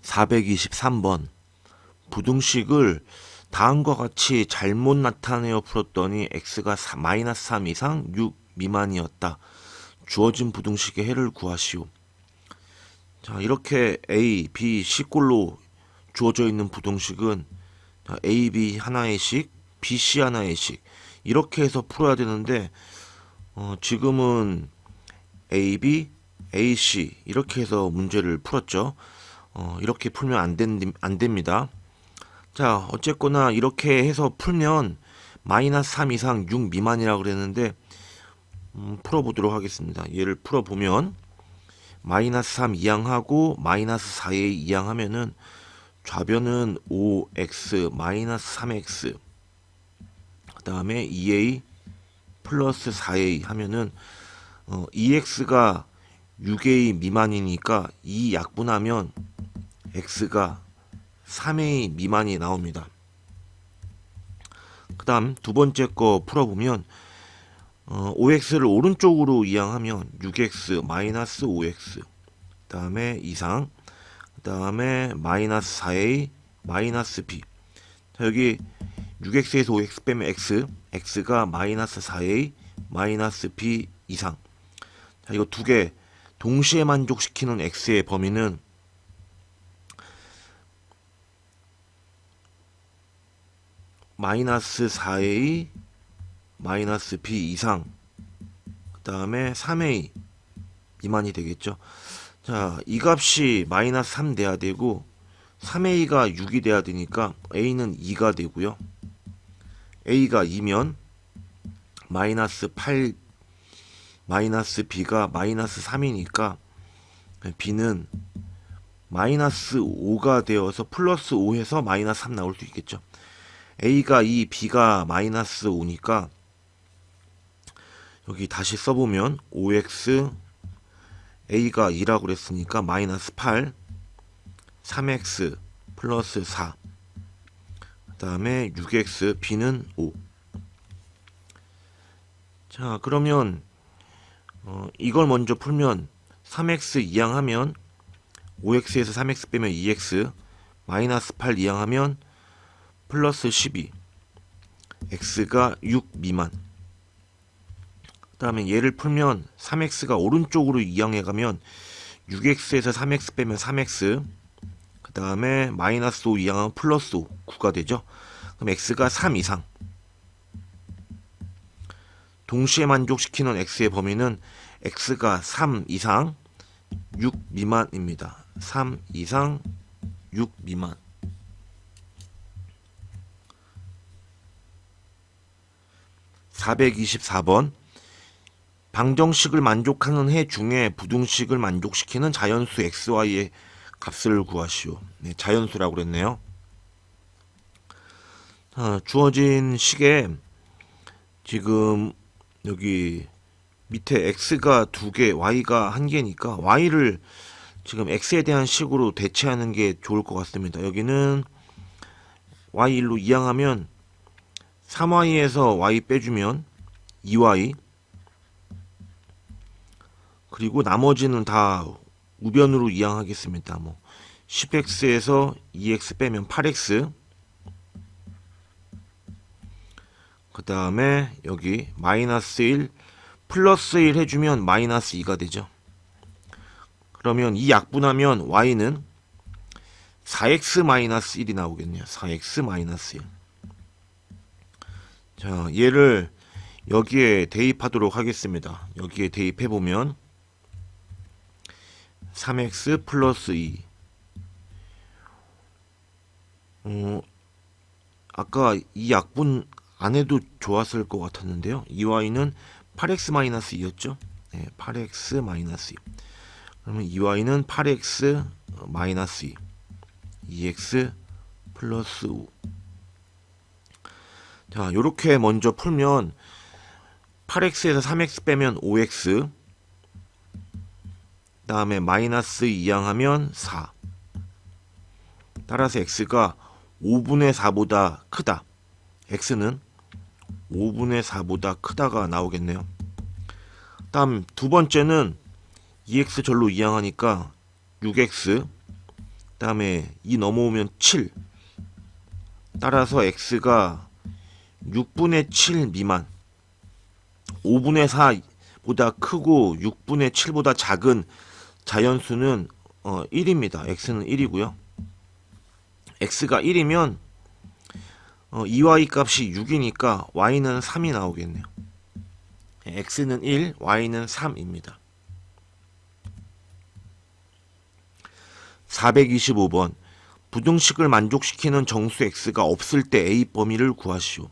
423번 부등식을 다음과 같이 잘못 나타내어 풀었더니 x가 마이너스 3 이상 6 미만이었다. 주어진 부등식의 해를 구하시오. 자, 이렇게 A, B, C꼴로 주어져 있는 부등식은 A, B 하나의 식, B, C 하나의 식 이렇게 해서 풀어야 되는데 지금은 A, B, A, C 이렇게 해서 문제를 풀었죠. 이렇게 풀면 안 됩니다. 자, 어쨌거나 이렇게 해서 풀면 마이너스 3 이상 6 미만이라고 그랬는데 풀어보도록 하겠습니다. 얘를 풀어보면 마이너스 3 이항하고 마이너스 4에 이항하면은 좌변은 5x 마이너스 3x 그 다음에 2a 플러스 4a 하면은 2x가 6a 미만이니까 2 약분하면 x가 3a 미만이 나옵니다. 그 다음 두 번째 거 풀어보면 5x를 오른쪽으로 이항하면 6x 마이너스 5x 그 다음에 이상 그 다음에 마이너스 4a 마이너스 b. 자, 여기 6x에서 5x 빼면 x가 마이너스 4a 마이너스 b 이상. 자, 이거 두 개 동시에 만족시키는 x의 범위는 마이너스 4a 마이너스 b 이상 그 다음에 3a 미만이 되겠죠. 자, 이 값이 마이너스 3 돼야 되고 3a가 6이 돼야 되니까 a는 2가 되고요. a가 2면 마이너스 8 마이너스 b가 마이너스 3이니까 b는 마이너스 5가 되어서 플러스 5 해서 마이너스 3 나올 수 있겠죠. a가 2, b가 마이너스 5니까 여기 다시 써보면 5x a가 2라고 그랬으니까 마이너스 8 3x 플러스 4 그 다음에 6x b는 5. 자, 그러면 이걸 먼저 풀면 3x 이항하면 5x에서 3x 빼면 2x 마이너스 8 이항하면 플러스 12 x가 6 미만. 그 다음에 얘를 풀면 3x가 오른쪽으로 이항해 가면 6x에서 3x 빼면 3x 그 다음에 마이너스 5 이항하면 플러스 5 9가 되죠. 그럼 x가 3 이상. 동시에 만족시키는 x의 범위는 x가 3 이상 6 미만입니다. 3 이상 6 미만. (424번) 방정식을 만족하는 해 중에 부등식을 만족시키는 자연수 xy의 값을 구하시오. 네, 자연수라고 그랬네요. 주어진 식에 지금 여기 밑에 x가 2개, y가 1개니까 y를 지금 x에 대한 식으로 대체하는 게 좋을 것 같습니다. 여기는 y1로 이항하면 3y에서 y 빼주면 2y 그리고 나머지는 다 우변으로 이항하겠습니다. 뭐 10x에서 2x 빼면 8x 그 다음에 여기 마이너스 1 플러스 1 해주면 마이너스 2가 되죠. 그러면 이 약분하면 y는 4x 마이너스 1이 나오겠네요. 4x 마이너스 1. 자, 얘를 여기에 대입하도록 하겠습니다. 여기에 대입해보면 3x 플러스 2 아까 이 약분 안 해도 좋았을 것 같았는데요. 2y는 8x 마이너스 2였죠. 네, 8x 마이너스 2. 그러면 2y는 8x 마이너스 2 2x 플러스 5. 자, 요렇게 먼저 풀면 8x에서 3x 빼면 5x 그 다음에 마이너스 이항하면 4. 따라서 x가 5분의 4보다 크다. x는 5분의 4보다 크다가 나오겠네요. 다음 두 번째는 2x 절로 이항하니까 6x 그다음에 2 넘어오면 7. 따라서 x가 6분의 7 미만, 5분의 4보다 크고 6분의 7보다 작은 자연수는 1입니다. x는 1이고요. x가 1이면 2y 값이 6이니까 y는 3이 나오겠네요. x는 1, y는 3입니다. 425번. 부등식을 만족시키는 정수 x가 없을 때 a 범위를 구하시오.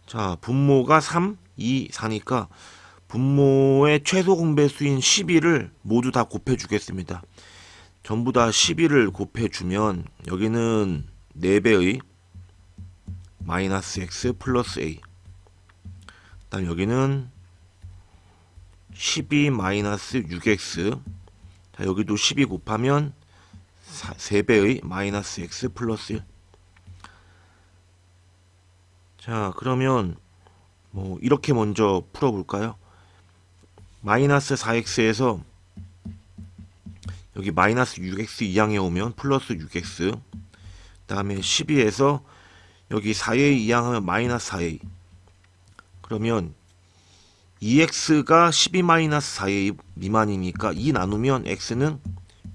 자, 분모가 3, 2, 4니까 분모의 최소 공배수인 12를 모두 다 곱해주겠습니다. 전부 다 12를 곱해주면 여기는 4배의 마이너스 x 플러스 a, 그 다음 여기는 12 마이너스 6x, 자, 여기도 12 곱하면 3배의 마이너스 x 플러스 1. 자, 그러면 뭐 이렇게 먼저 풀어볼까요? 마이너스 4x에서 여기 마이너스 6x 이항에 오면 플러스 6x, 그 다음에 12에서 여기 4a 이항하면 마이너스 4a, 그러면 2x가 12 마이너스 4a 미만이니까 2 나누면 x는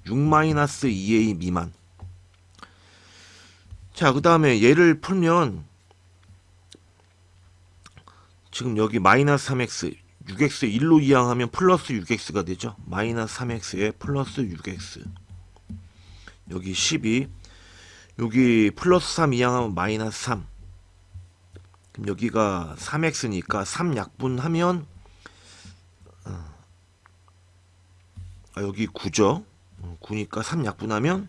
6 마이너스 2a 미만. 자, 그 다음에 얘를 풀면 지금 여기 마이너스 3x, 6x 1로 이항하면 플러스 6x가 되죠. 마이너스 3x에 플러스 6x, 여기 12, 여기 플러스 3 이항하면 마이너스 3, 그럼 여기가 3x니까 3 약분하면 여기 9죠. 9니까 3 약분하면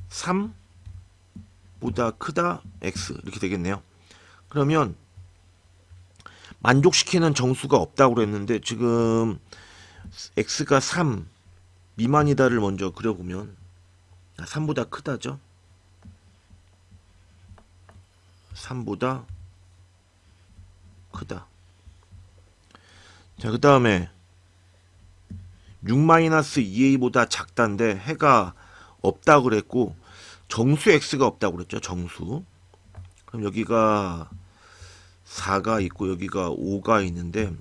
3보다 크다 x, 이렇게 되겠네요. 그러면 만족시키는 정수가 없다고 그랬는데 지금 x가 3 미만이다를 먼저 그려보면 3보다 크다죠. 3보다 크다. 자, 그 다음에 6-2a보다 작다인데 해가 없다 그랬고 정수 x가 없다고 그랬죠. 정수. 그럼 여기가 4가 있고 여기가 5가 있는데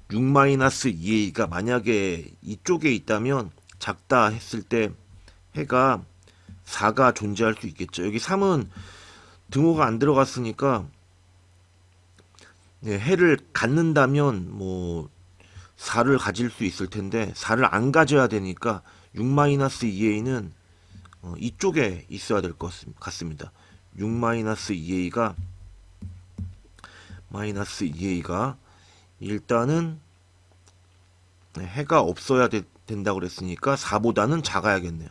6-2a가 만약에 이쪽에 있다면 작다 했을 때 해가 4가 존재할 수 있겠죠. 여기 3은 등호가 안 들어갔으니까 네, 해를 갖는다면 뭐 4를 가질 수 있을 텐데 4를 안 가져야 되니까 6-2a는 이쪽에 있어야 될 것 같습니다. 6-2a가 마이너스 2a가 일단은 해가 없어야 된다고 그랬으니까 4보다는 작아야겠네요.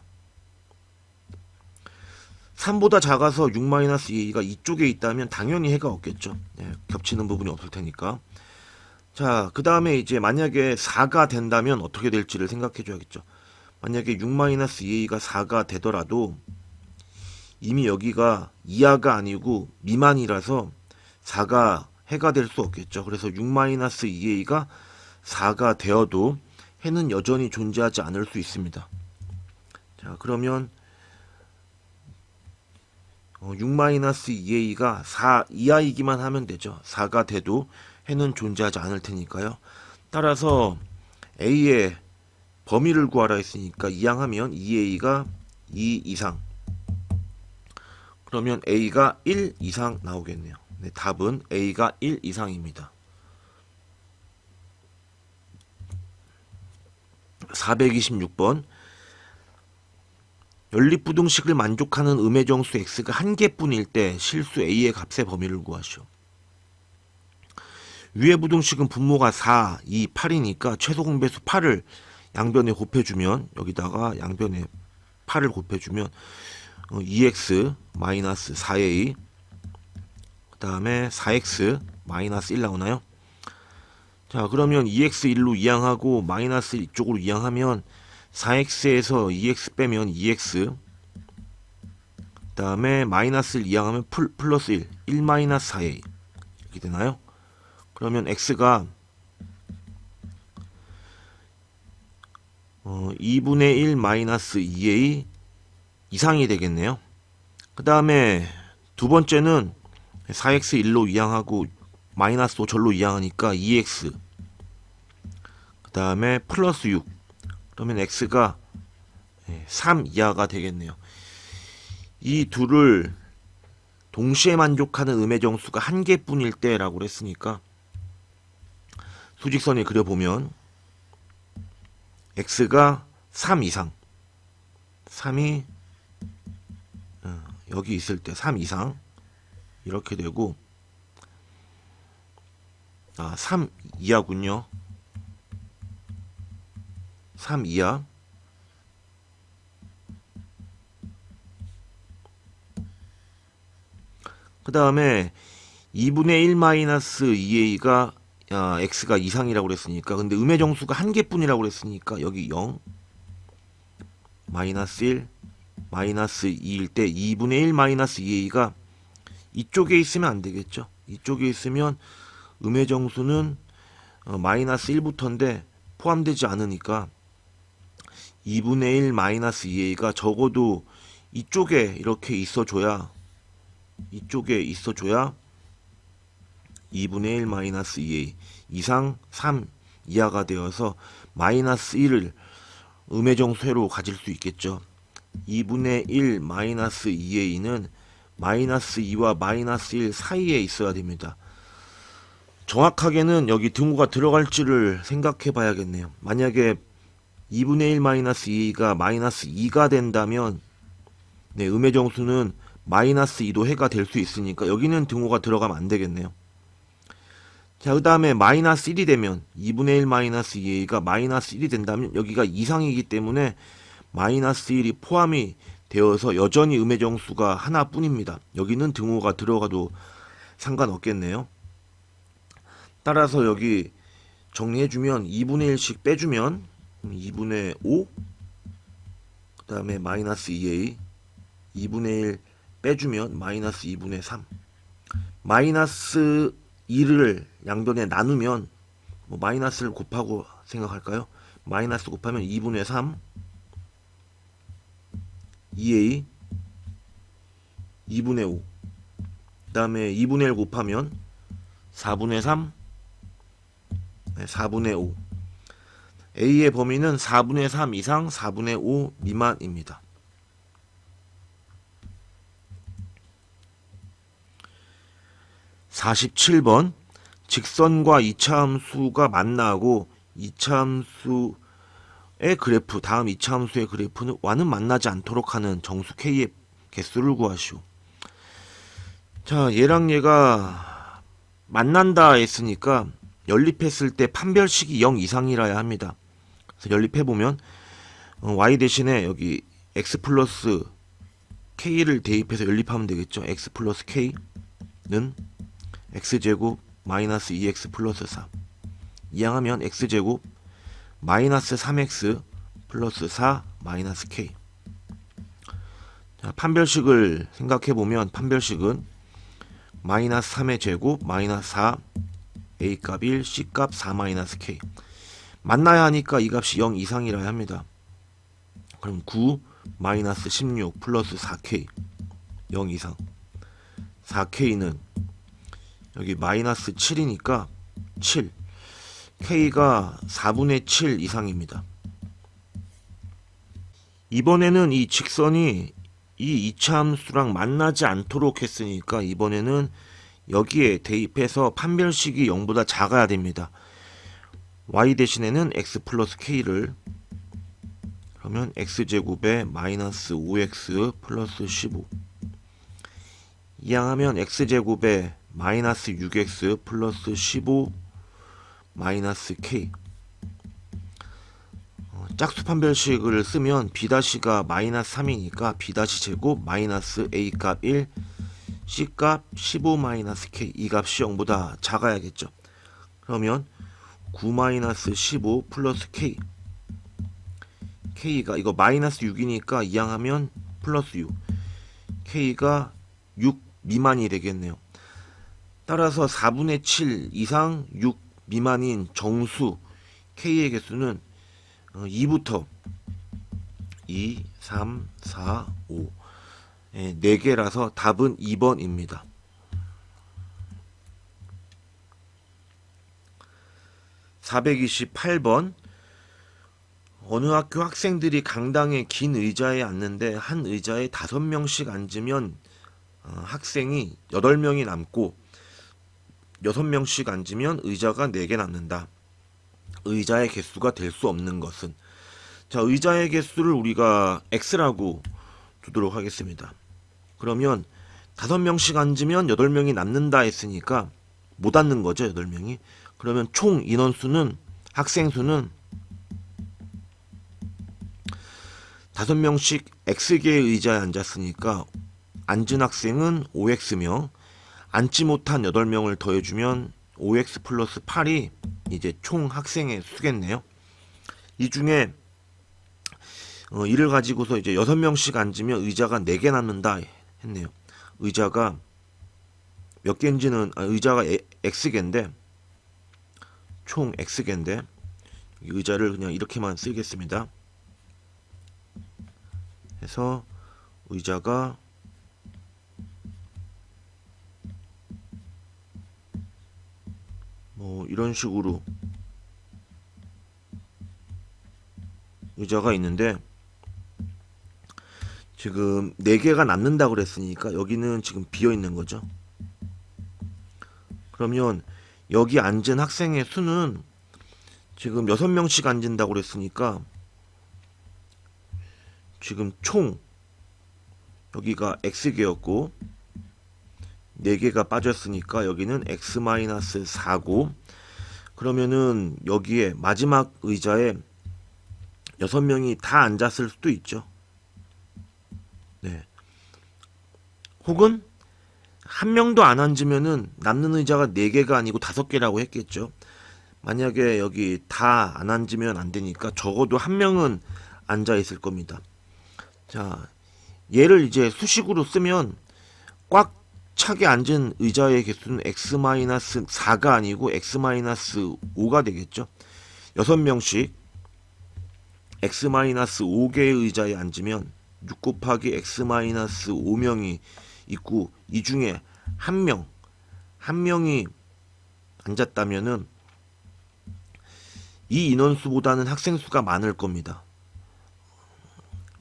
3보다 작아서 6-2a가 이쪽에 있다면 당연히 해가 없겠죠. 네, 겹치는 부분이 없을 테니까. 자, 그 다음에 이제 만약에 4가 된다면 어떻게 될지를 생각해 줘야겠죠. 만약에 6-2a가 4가 되더라도 이미 여기가 이하가 아니고 미만이라서 4가 해가 될 수 없겠죠. 그래서 6-2a가 4가 되어도 해는 여전히 존재하지 않을 수 있습니다. 자, 그러면 6-2a가 4 이하이기만 하면 되죠. 4가 돼도 해는 존재하지 않을 테니까요. 따라서 a의 범위를 구하라 했으니까 이항하면 2a가 2 이상, 그러면 a가 1 이상 나오겠네요. 네, 답은 a가 1 이상입니다. 426번. 연립부등식을 만족하는 음의정수 x가 한 개뿐일 때 실수 a의 값의 범위를 구하시오. 위의 부등식은 분모가 4, 2, 8이니까 최소 공배수 8을 양변에 곱해주면, 여기다가 양변에 8을 곱해주면 2x 마이너스 4a, 그 다음에 4x 마이너스 1 나오나요? 자, 그러면 2x 1로 이항하고 마이너스 이쪽으로 이항하면 4x에서 2x 빼면 2x, 그 다음에 마이너스 1 이항하면 플러스 1, 1 마이너스 4a 이렇게 되나요? 그러면 x가 2분의 1 마이너스 2a 이상이 되겠네요. 그 다음에 두 번째는 4x 1로 이항하고 마이너스 5 절로 이항하니까 2x, 그 다음에 플러스 6, 그러면 x가 3 이하가 되겠네요. 이 둘을 동시에 만족하는 음의 정수가 한 개뿐일 때라고 그랬으니까 수직선을 그려보면 x가 3 이상, 3이 여기 있을 때 3 이상 이렇게 되고, 3 이하군요. 3 이하. 그 다음에 2분의 1 마이너스 2a가 x가 이상이라고 그랬으니까, 근데 음의 정수가 한 개뿐이라고 그랬으니까 여기 0, 마이너스 1, 마이너스 2일 때 2분의 1 마이너스 2a가 이쪽에 있으면 안 되겠죠. 이쪽에 있으면 음의 정수는 마이너스 1부터인데 포함되지 않으니까 2분의 1 마이너스 2a가 적어도 이쪽에 이렇게 있어줘야 2분의 1 마이너스 2a 이상 3 이하가 되어서 마이너스 1을 음의 정수로 가질 수 있겠죠. 2분의 1 마이너스 2a는 마이너스 2와 마이너스 1 사이에 있어야 됩니다. 정확하게는 여기 등호가 들어갈지를 생각해 봐야겠네요. 만약에 2분의 1 마이너스 2a가 마이너스 2가 된다면 음의 정수는 마이너스 2도 해가 될 수 있으니까 여기는 등호가 들어가면 안 되겠네요. 자, 그 다음에 마이너스 1이 되면 2분의 1 마이너스 2a가 마이너스 1이 된다면 여기가 이상이기 때문에 마이너스 1이 포함이 되어서 여전히 음의 정수가 하나뿐입니다. 여기는 등호가 들어가도 상관없겠네요. 따라서 여기 정리해주면 2분의 1씩 빼주면 2분의 5, 그 다음에 마이너스 2a, 2분의 1 빼주면 마이너스 2분의 3, 마이너스 2를 양변에 나누면 마이너스를 곱하고 생각할까요? 마이너스 곱하면 2분의 3 2a 2분의 5, 그 다음에 2분의 1 곱하면 4분의 3 4분의 5. a의 범위는 4분의 3 이상 4분의 5 미만입니다. 47번 직선과 이차함수가 만나고 이차함수의 그래프, 다음 이차함수의 그래프와는 만나지 않도록 하는 정수 K의 개수를 구하시오. 자, 얘랑 얘가 만난다 했으니까 연립했을 때 판별식이 0 이상이라야 합니다. 그래서 연립해보면 y 대신에 여기 x 플러스 k를 대입해서 연립하면 되겠죠. x 플러스 k는 x제곱 마이너스 2x 플러스 4 이항하면 x제곱 마이너스 3x 플러스 4 마이너스 k. 자, 판별식을 생각해보면 판별식은 마이너스 3의 제곱 마이너스 4 a값 1 c값 4 마이너스 k. 만나야 하니까 이 값이 0 이상이라야 합니다. 그럼 9 마이너스 16 플러스 4k 0 이상. 4k는 여기 마이너스 7이니까 7, k가 4분의 7 이상입니다. 이번에는 이 직선이 이 이차함수랑 만나지 않도록 했으니까 이번에는 여기에 대입해서 판별식이 0보다 작아야 됩니다. y 대신에는 x 플러스 k를, 그러면 x제곱에 마이너스 5x 플러스 15 이항하면 x제곱에 마이너스 6x 플러스 15 마이너스 k. 짝수 판별식을 쓰면 b'가 마이너스 3이니까 b' 마이너스 a값 1 c값 15 마이너스 k. 이 값이 0보다 작아야겠죠. 그러면 9 마이너스 15 플러스 k. k가 이거 마이너스 6이니까 이항하면 플러스 6. k가 6 미만이 되겠네요. 따라서 4분의 7 이상 6 미만인 정수 k의 개수는 2부터 2, 3, 4, 5. 예, 4개라서 답은 2번입니다. 428번. 어느 학교 학생들이 강당에 긴 의자에 앉는데 한 의자에 5명씩 앉으면 학생이 8명이 남고 6명씩 앉으면 의자가 4개 남는다. 의자의 개수가 될 수 없는 것은? 자, 의자의 개수를 우리가 x라고 두도록 하겠습니다. 그러면 5명씩 앉으면 8명이 남는다 했으니까 못 앉는 거죠, 8명이. 그러면 총 인원수는, 학생 수는 5명씩 x개의 의자에 앉았으니까 앉은 학생은 5x명, 앉지 못한 8명을 더해주면 5x 플러스 8이 이제 총 학생의 수겠네요. 이 중에 이를 가지고서 이제 6명씩 앉으면 의자가 4개 남는다 했네요. 의자가 몇 개인지는, 의자가 x개인데, 총 x개인데, 의자를 그냥 이렇게만 쓰겠습니다. 해서 의자가 뭐 이런 식으로 의자가 있는데, 지금 4개가 남는다고 그랬으니까 여기는 지금 비어 있는 거죠. 그러면 여기 앉은 학생의 수는 지금 6명씩 앉는다고 그랬으니까 지금 총 여기가 x개였고 4개가 빠졌으니까 여기는 x-4고, 그러면은 여기에 마지막 의자에 6명이 다 앉았을 수도 있죠. 네. 혹은 한 명도 안 앉으면은 남는 의자가 4개가 아니고 5개라고 했겠죠. 만약에 여기 다 안 앉으면 안 되니까 적어도 한 명은 앉아 있을 겁니다. 자, 얘를 이제 수식으로 쓰면 꽉 차게 앉은 의자의 개수는 x-4가 아니고 x-5가 되겠죠. 6명씩 x-5개의 의자에 앉으면 6 곱하기 x-5명이 있고, 이 중에 한 명이 앉았다면은 이 인원수보다는 학생 수가 많을 겁니다.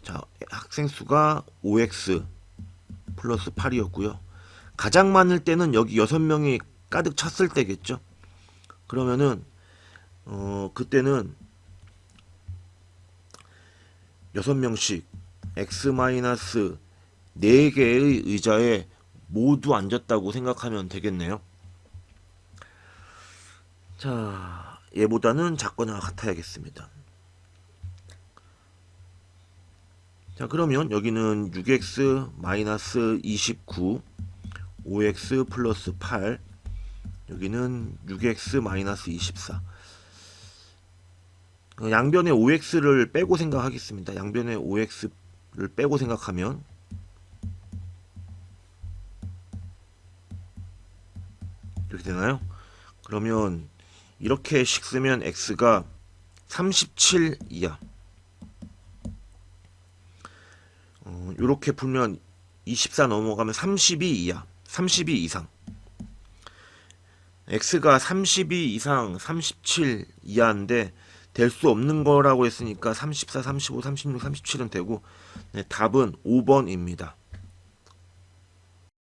자, 학생 수가 5x 플러스 8이었고요. 가장 많을 때는 여기 6명이 가득 찼을 때겠죠. 그러면은 그때는 6명씩 x-4개의 의자에 모두 앉았다고 생각하면 되겠네요. 자, 얘보다는 작거나 같아야겠습니다. 자, 그러면 여기는 6x-29, 5x 플러스 8, 여기는 6x-24. 양변에 5x를 빼고 생각하겠습니다. 양변에 5x를 빼고 생각하면 이렇게 되나요? 그러면 이렇게씩 쓰면 x가 37이야. 이렇게 풀면 24 넘어가면 32이야. 32 이상. x가 32 이상 37 이하인데 될 수 없는 거라고 했으니까 34, 35, 36, 37은 되고, 네, 답은 5번입니다.